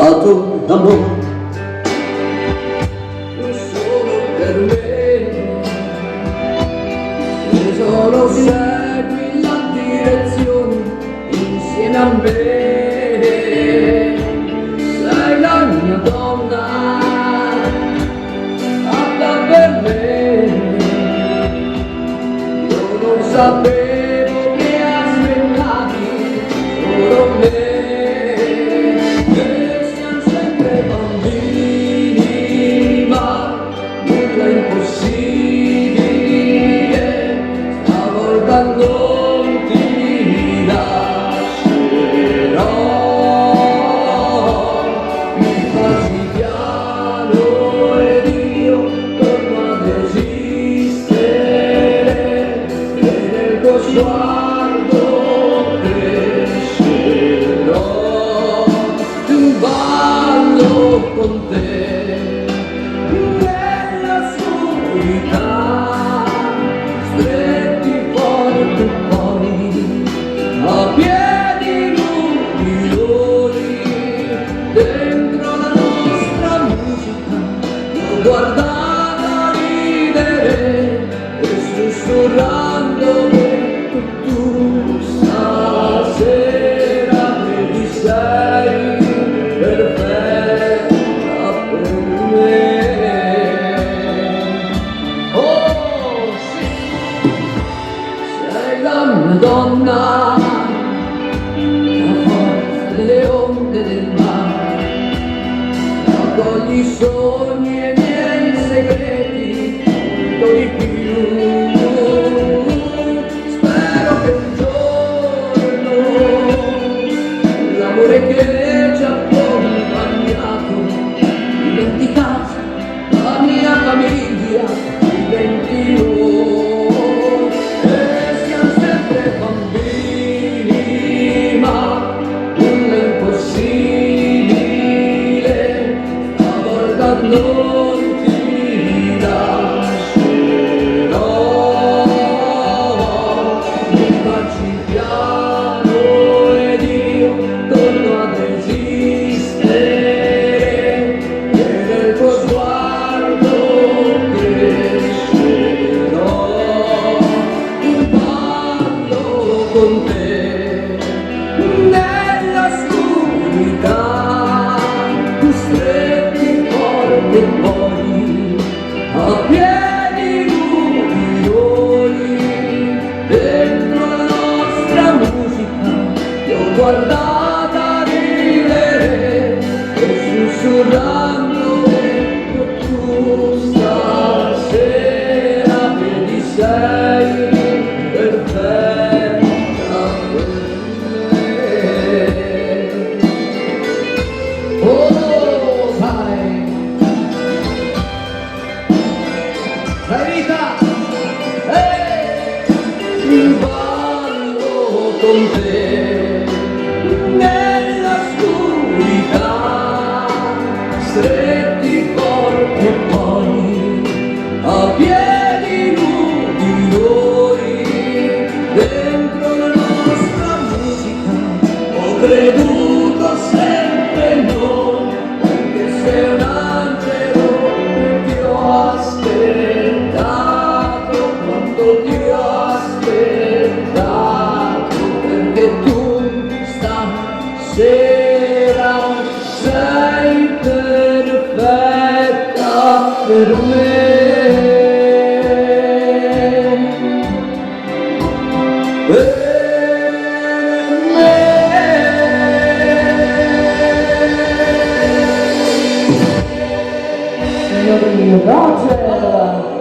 dato l'amore solo per me, e solo segui la direzione insieme a me. Sei la mia donna, fatta per me. Io non sapevo che aspettavi solo me. Non ti lascerò, mi facci piano ed io torno ad esistere, e nel tuo sguardo crescerò. Ballo con te nella oscurità, a piedi luminosi, dentro la nostra musica, l'ho guardata ridere e sussurrando che tu stasera vedi sei perfetta per me. Oh sì, sei la mia donna, delle onde del mare, raccogli i sogni e i miei segreti, molto di più. Spero che un giorno l'amore che ci ha accompagnato diventi casa, la mia famiglia diventi noi, e siamo sempre bambini, ma non ti lascerò, mi facci piano ed io torno ad esistere, e nel tuo sguardo crescerò. Ballo con te nella oscurità, e poi a piedi luminosi, dentro la nostra musica, ti ho guardata ridere e sussurrando che tu stasera vedi sei perfetta per me. Oh, ballo con te nella oscurità, stretti forti e poi a piedi luminosi, dentro la nostra musica ho creduto sempre in noi, anche se un angelo ti ho aspettato, quanto ti ho aspettato, perché tu stasera sei perfetta per me. Per me. Signor mio Roger.